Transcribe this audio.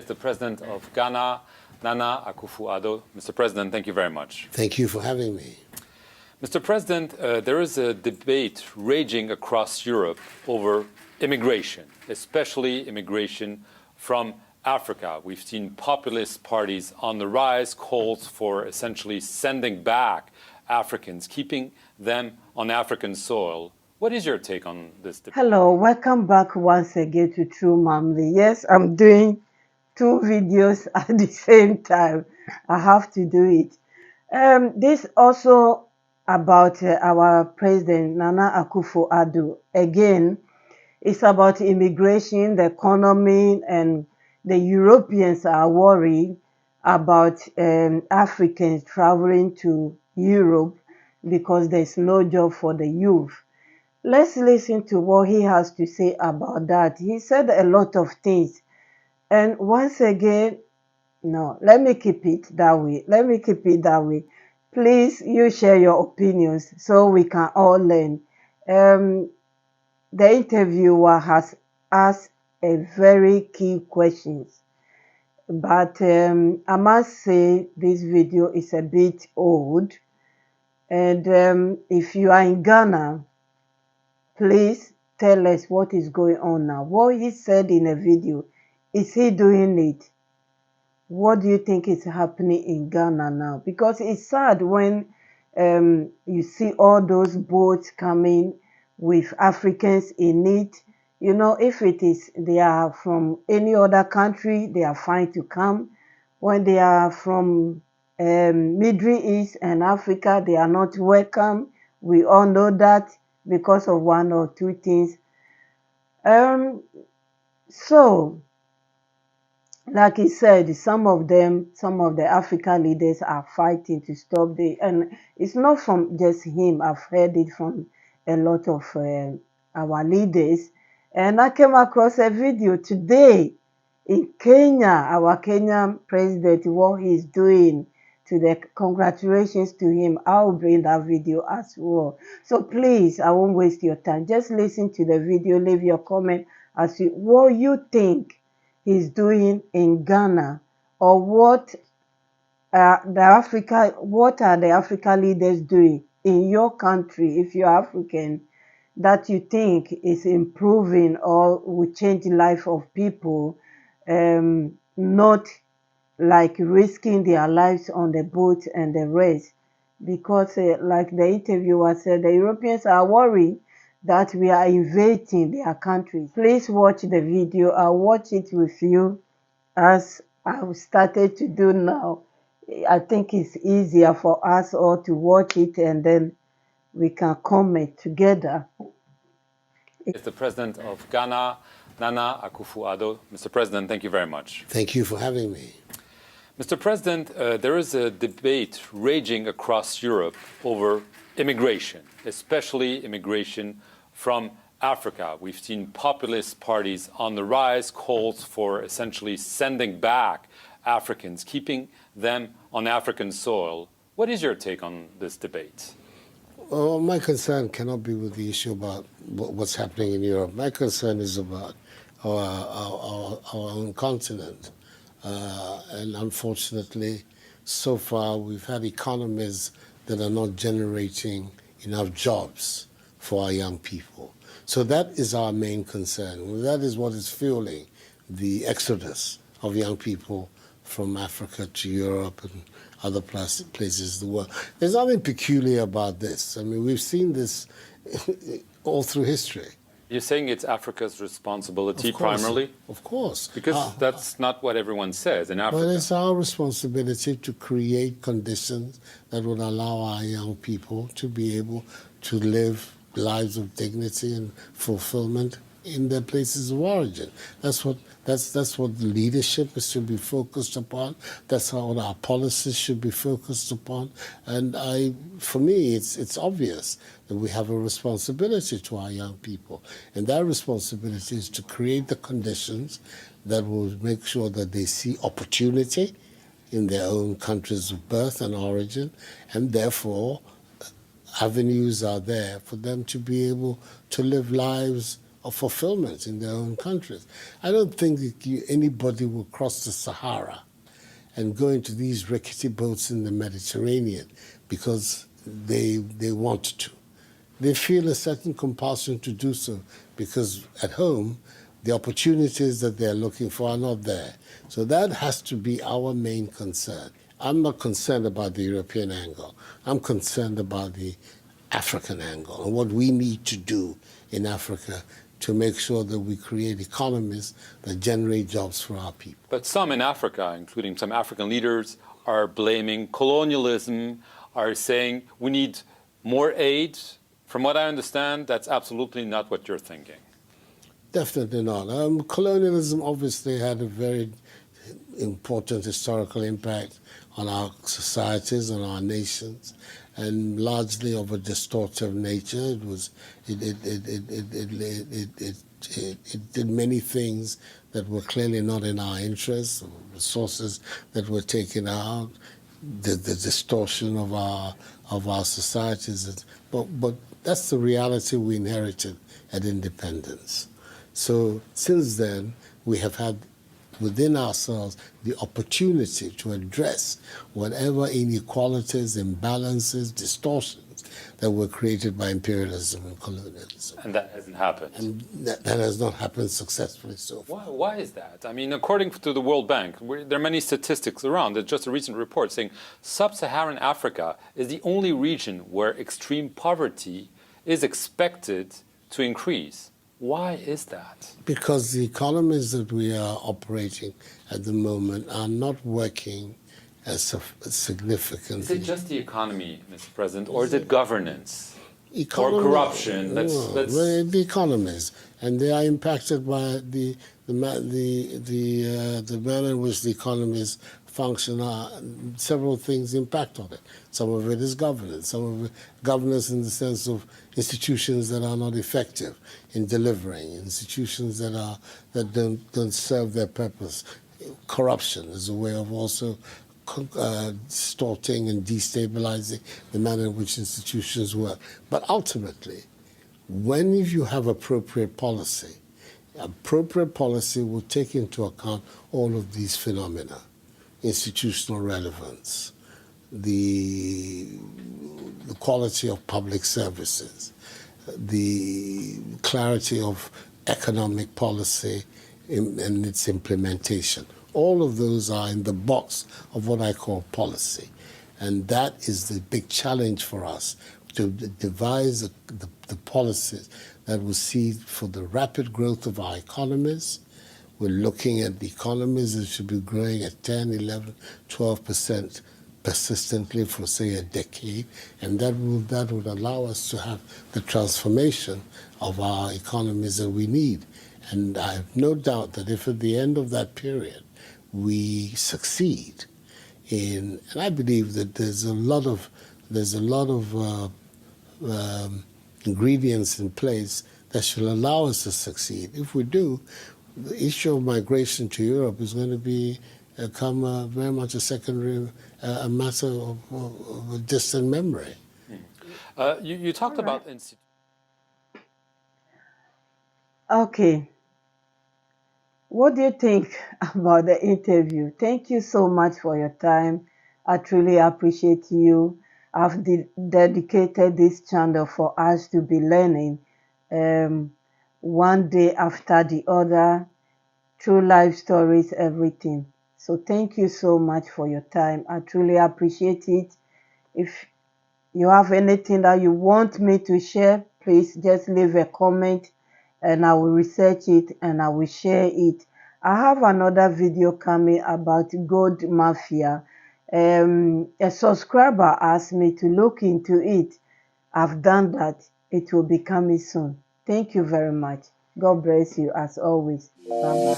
the President of Ghana, Nana AKUFO ADDO. Mr. President, thank you very much. Thank you for having me. Mr. President, there is a debate raging across Europe over immigration, especially immigration from Africa. We've seen populist parties on the rise, calls for essentially sending back Africans, keeping them on African soil. What is your take on this debate? Hello, welcome back once again to True Mamly. Yes, I'm doing two videos at the same time. I have to do it. This also about our president, Nana AKUFO ADDO. Again, it's about immigration, the economy, and the Europeans are worried about Africans traveling to Europe because there's no job for the youth. Let's listen to what he has to say about that. He said a lot of things. And once again, no, let me keep it that way. Let me keep it that way. Please, you share your opinions so we can all learn. The interviewer has asked a very key questions. But I must say this video is a bit old. And if you are in Ghana, please tell us what is going on now. What he said in a video, is he doing it? What do you think is happening in Ghana now? Because it's sad when you see all those boats coming with Africans in it. You know, if it is they are from any other country, they are fine to come. When they are from Middle East and Africa, they are not welcome. We all know that because of one or two things. So, like he said, some of the African leaders are fighting to stop and it's not from just him. I've heard it from a lot of our leaders. And I came across a video today in Kenya, our Kenyan president, what he's doing. To the congratulations to him. I'll bring that video as well. So please, I won't waste your time. Just listen to the video, leave your comment as to what you think he's doing in Ghana, or what are the African leaders doing in your country, if you're African, that you think is improving or will change the life of people, not like risking their lives on the boat and the rest. Because like the interviewer said, the Europeans are worried that we are invading their country. Please watch the video. I'll watch it with you as I've started to do now. I think it's easier for us all to watch it and then we can comment together. It's the President of Ghana, Nana AKUFO ADDO. Mr. President, thank you very much. Thank you for having me. Mr. President, there is a debate raging across Europe over immigration, especially immigration from Africa. We've seen populist parties on the rise, calls for essentially sending back Africans, keeping them on African soil. What is your take on this debate? Well, my concern cannot be with the issue about what's happening in Europe. My concern is about our own continent. And unfortunately, so far we've had economies that are not generating enough jobs for our young people. So that is our main concern. That is what is fueling the exodus of young people from Africa to Europe and other places in the world. There's nothing peculiar about this. I mean, we've seen this all through history. You're saying it's Africa's responsibility primarily? Of course. Because that's not what everyone says in Africa. But it's our responsibility to create conditions that would allow our young people to be able to live lives of dignity and fulfillment in their places of origin. That's what leadership should be focused upon. That's what our policies should be focused upon. And for me, it's obvious that we have a responsibility to our young people. And that responsibility is to create the conditions that will make sure that they see opportunity in their own countries of birth and origin, and therefore avenues are there for them to be able to live lives of fulfillment in their own countries. I don't think that anybody will cross the Sahara and go into these rickety boats in the Mediterranean because they want to. They feel a certain compulsion to do so because at home, the opportunities that they're looking for are not there. So that has to be our main concern. I'm not concerned about the European angle. I'm concerned about the African angle and what we need to do in Africa to make sure that we create economies that generate jobs for our people. But some in Africa, including some African leaders, are blaming colonialism, are saying we need more aid. From what I understand, that's absolutely not what you're thinking. Definitely not. Colonialism obviously had a very important historical impact on our societies and our nations, and largely of a distortive nature. It did many things that were clearly not in our interests, resources that were taken out, the distortion of our societies. But that's the reality we inherited at independence. So since then, we have had within ourselves the opportunity to address whatever inequalities, imbalances, distortions that were created by imperialism and colonialism. And that hasn't happened. And that has not happened successfully so far. Why is that? I mean, according to the World Bank, there are many statistics around. There's just a recent report saying sub-Saharan Africa is the only region where extreme poverty is expected to increase. Why is that? Because the economies that we are operating at the moment are not working as significantly. Is it just the economy, Mr. President, or is it governance? Or corruption? The economies, and they are impacted by the manner in which the economies function. Several things impact on it. Some of it is governance. Some of it governance in the sense of institutions that are not effective in delivering, institutions that don't serve their purpose. Corruption is a way of also distorting and destabilizing the manner in which institutions work. But ultimately, when you have appropriate policy will take into account all of these phenomena: institutional relevance, the quality of public services, the clarity of economic policy and its implementation. All of those are in the box of what I call policy. And that is the big challenge for us, to devise the policies that will see for the rapid growth of our economies. We're looking at the economies that should be growing at 10, 11, 12% persistently for, say, a decade. And that would allow us to have the transformation of our economies that we need. And I have no doubt that if at the end of that period we succeed in, and I believe that there's a lot of ingredients in place that should allow us to succeed. If we do, the issue of migration to Europe is going to become very much a secondary a matter of a distant memory. You talked about institutions. Okay. What do you think about the interview? Thank you so much for your time. I truly appreciate you. I've dedicated this channel for us to be learning one day after the other, true life stories, everything. So thank you so much for your time. I truly appreciate it. If you have anything that you want me to share, please just leave a comment and I will research it and I will share it. I have another video coming about gold mafia. A subscriber asked me to look into it. I've done that. It will be coming soon. Thank you very much. God bless you as always. Bye-bye.